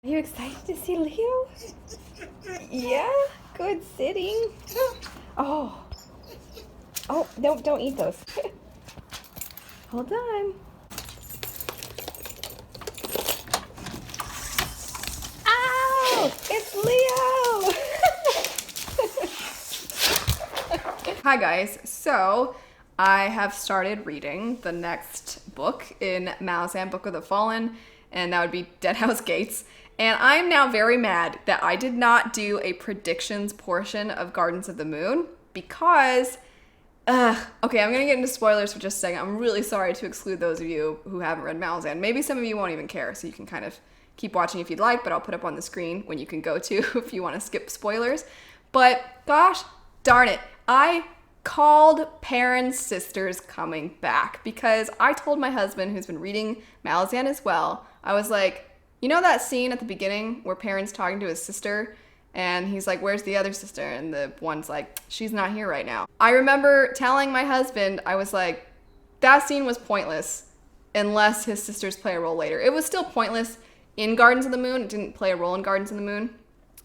Are you excited to see Leo? Yeah? Good sitting. Oh. Oh, don't eat those. Hold on. Ow! It's Leo! Hi guys, so I have started reading the next book in Malazan Book of the Fallen, and that would be Deadhouse Gates. And I'm now very mad that I did not do a predictions portion of Gardens of the Moon because, okay, I'm gonna get into spoilers for just a second. I'm really sorry to exclude those of you who haven't read Malazan. Maybe some of you won't even care, so you can kind of keep watching if you'd like, but I'll put up on the screen when you can go to if you want to skip spoilers. But gosh darn it, I called Perrin's sisters coming back because I told my husband, who's been reading Malazan as well, I was like, you know that scene at the beginning where Perrin's talking to his sister and he's like, where's the other sister? And the one's like, she's not here right now. I remember telling my husband, I was like, that scene was pointless unless his sisters play a role later. It was still pointless in Gardens of the Moon. It didn't play a role in Gardens of the Moon.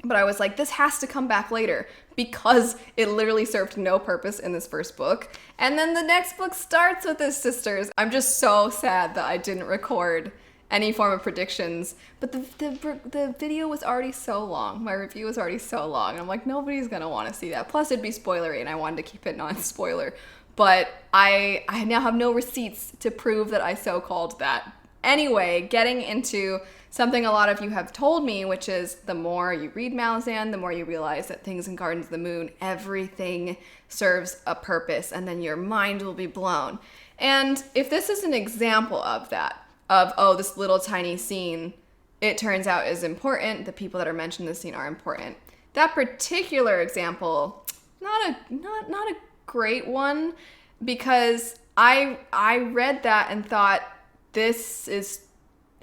But I was like, this has to come back later because it literally served no purpose in this first book. And then the next book starts with his sisters. I'm just so sad that I didn't record any form of predictions, but the video was already so long. My review was already so long. I'm like, nobody's gonna want to see that. Plus it'd be spoilery and I wanted to keep it non-spoiler. But I now have no receipts to prove that I so called that. Anyway, getting into something a lot of you have told me, which is the more you read Malazan, the more you realize that things in Gardens of the Moon, everything serves a purpose and then your mind will be blown. And if this is an example of that, of, oh, this little tiny scene, it turns out is important, the people that are mentioned in the scene are important. That particular example, not a great one, because I read that and thought, this is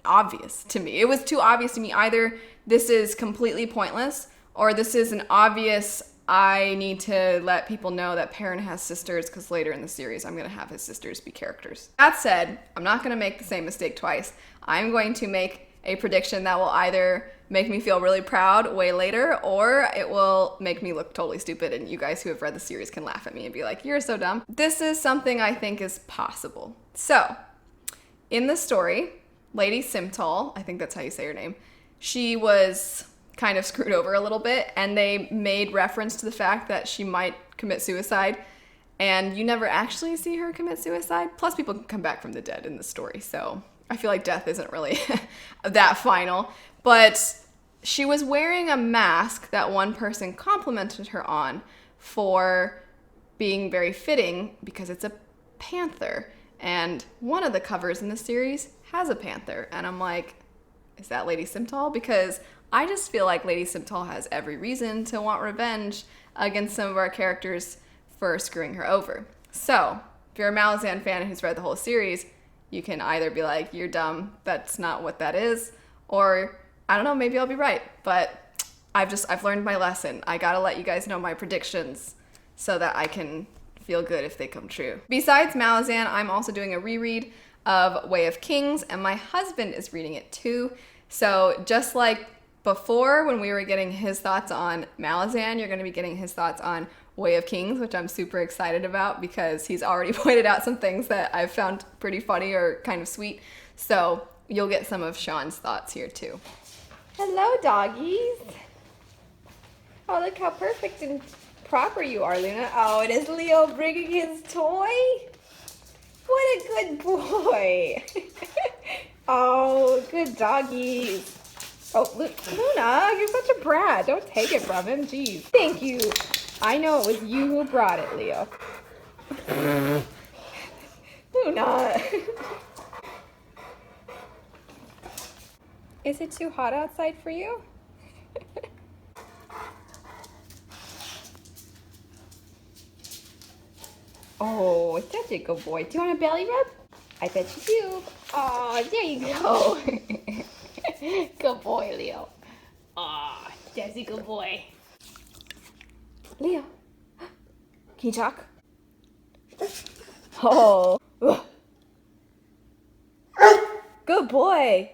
obvious to me. It was too obvious to me. Either this is completely pointless or this is an obvious, I need to let people know that Perrin has sisters because later in the series I'm going to have his sisters be characters. That said, I'm not going to make the same mistake twice. I'm going to make a prediction that will either make me feel really proud way later or it will make me look totally stupid and you guys who have read the series can laugh at me and be like, you're so dumb. This is something I think is possible. So, in the story, Lady Simtal, I think that's how you say her name, she was kind of screwed over a little bit and they made reference to the fact that she might commit suicide and you never actually see her commit suicide. Plus people can come back from the dead in the story, so I feel like death isn't really that final. But she was wearing a mask that one person complimented her on for being very fitting because it's a panther. And one of the covers in the series has a panther. And I'm like, is that Lady Simtal? Because I just feel like Lady Simtal has every reason to want revenge against some of our characters for screwing her over. So, if you're a Malazan fan who's read the whole series, you can either be like, you're dumb, that's not what that is, or, I don't know, maybe I'll be right. But I've learned my lesson. I gotta let you guys know my predictions so that I can feel good if they come true. Besides Malazan, I'm also doing a reread of Way of Kings, and my husband is reading it too. So just like before when we were getting his thoughts on Malazan, you're going to be getting his thoughts on Way of Kings, which I'm super excited about because he's already pointed out some things that I've found pretty funny or kind of sweet. So you'll get some of Sean's thoughts here too. Hello, doggies. Oh, look how perfect and proper you are, Luna. Oh, and is Leo bringing his toy? What a good boy. Oh, good doggies. Oh, Luna, you're such a brat. Don't take it from him. Jeez. Thank you. I know it was you who brought it, Leo. Luna. Is it too hot outside for you? Oh, such a good boy. Do you want a belly rub? I bet you do. Oh, there you go. Good boy, Leo. Oh, that's a good boy. Leo, can you talk? Oh. Good boy.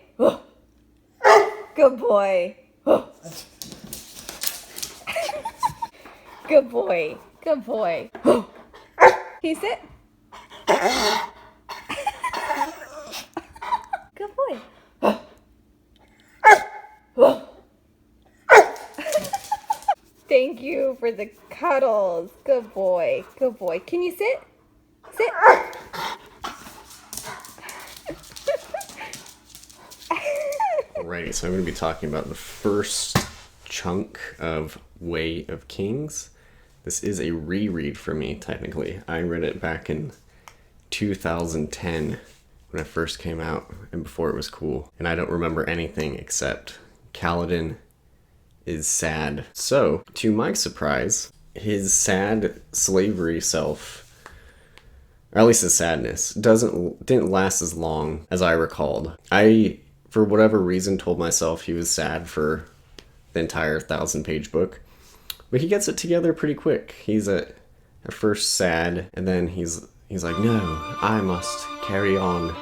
Good boy. Good boy. Good boy. Can you sit? Good boy. Thank you for the cuddles. Good boy. Good boy. Can you sit? Sit. Alrighty, so I'm going to be talking about the first chunk of Way of Kings. This is a reread for me, technically. I read it back in 2010 when it first came out and before it was cool. And I don't remember anything except Kaladin is sad. So, to my surprise, his sad slavery self, or at least his sadness, didn't last as long as I recalled. I, for whatever reason, told myself he was sad for the entire 1,000-page book. But he gets it together pretty quick. He's at first sad, and then he's like, no, I must carry on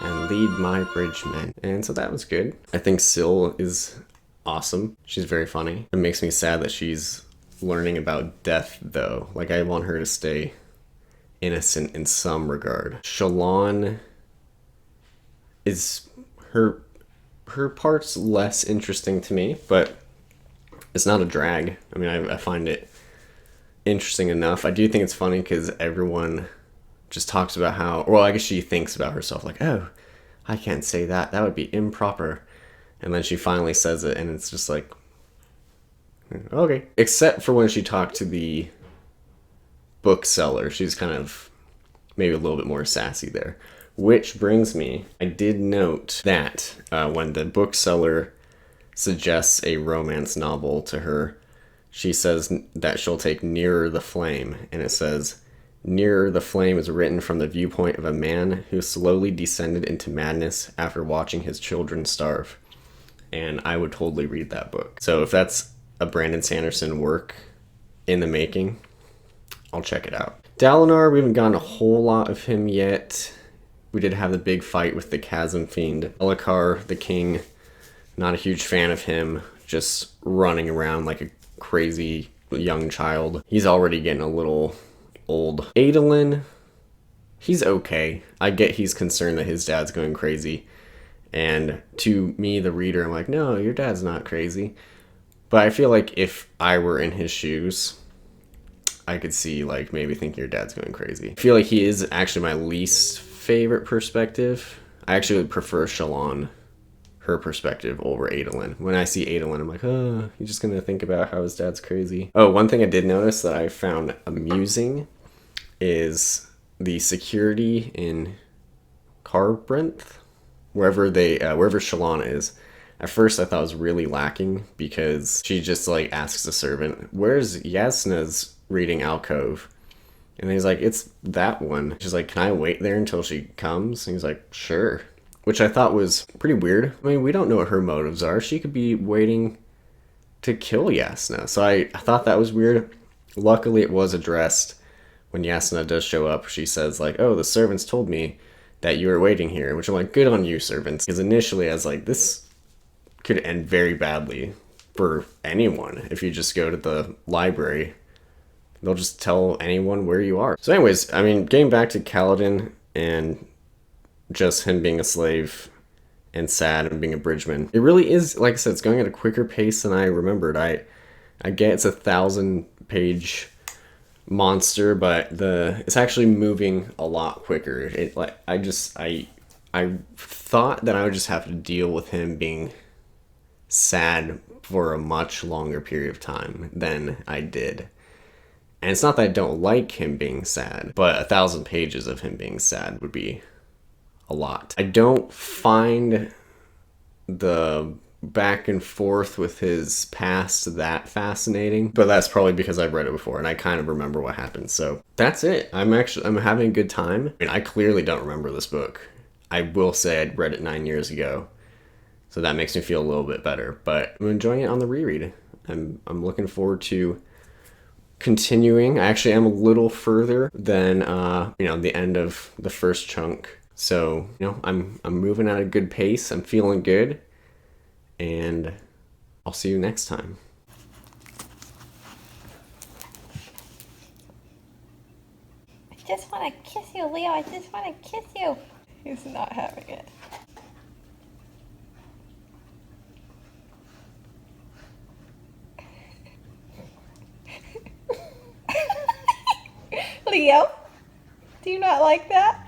and lead my bridge men. And so that was good. I think Syl is awesome. She's very funny. It makes me sad that she's learning about death, though. Like, I want her to stay innocent in some regard. Shallan is... her part's less interesting to me, but it's not a drag. I mean, I find it interesting enough. I do think it's funny because everyone just talks about how, well, I guess she thinks about herself like, oh, I can't say that. That would be improper. And then she finally says it, and it's just like, okay. Except for when she talked to the bookseller. She's kind of maybe a little bit more sassy there. Which brings me, I did note that when the bookseller suggests a romance novel to her, she says that she'll take Nearer the Flame, and it says, Nearer the Flame is written from the viewpoint of a man who slowly descended into madness after watching his children starve. And I would totally read that book. So if that's a Brandon Sanderson work in the making, I'll check it out. Dalinar, we haven't gotten a whole lot of him yet. We did have the big fight with the Chasm Fiend. Elhokar, the king, not a huge fan of him, just running around like a crazy young child. He's already getting a little old. Adolin, he's okay. I get he's concerned that his dad's going crazy. And to me, the reader, I'm like, no, your dad's not crazy. But I feel like if I were in his shoes, I could see, like, maybe thinking your dad's going crazy. I feel like he is actually my least favorite perspective. I actually would prefer Shallan, her perspective, over Adolin. When I see Adolin, I'm like, oh, he's just gonna think about how his dad's crazy. Oh, one thing I did notice that I found amusing is the security in Kharbranth, wherever Shallan is. At first I thought it was really lacking because she just like asks the servant, where's Yasna's reading alcove? And he's like, it's that one. She's like, can I wait there until she comes? And he's like, sure. Which I thought was pretty weird. I mean, we don't know what her motives are. She could be waiting to kill Yasna. So I thought that was weird. Luckily it was addressed when Yasna does show up. She says like, oh, the servants told me that you were waiting here. Which I'm like, good on you, servants. Because initially I was like, this could end very badly for anyone if you just go to the library. They'll just tell anyone where you are. So anyways, I mean, getting back to Kaladin and just him being a slave and sad and being a bridgeman. It really is, like I said, it's going at a quicker pace than I remembered. I get it's a 1,000-page monster, but it's actually moving a lot quicker. I thought that I would just have to deal with him being sad for a much longer period of time than I did. And it's not that I don't like him being sad, but 1,000 pages of him being sad would be a lot. I don't find the back and forth with his past that fascinating, but that's probably because I've read it before and I kind of remember what happened. So that's it. I'm having a good time. I mean, I clearly don't remember this book. I will say I'd read it 9 years ago, so that makes me feel a little bit better, but I'm enjoying it on the reread. I'm looking forward to continuing. I actually am a little further than the end of the first chunk. So, I'm moving at a good pace. I'm feeling good. and I'll see you next time. I just want to kiss you, Leo. I just want to kiss you. He's not having it. Leo, do you not like that?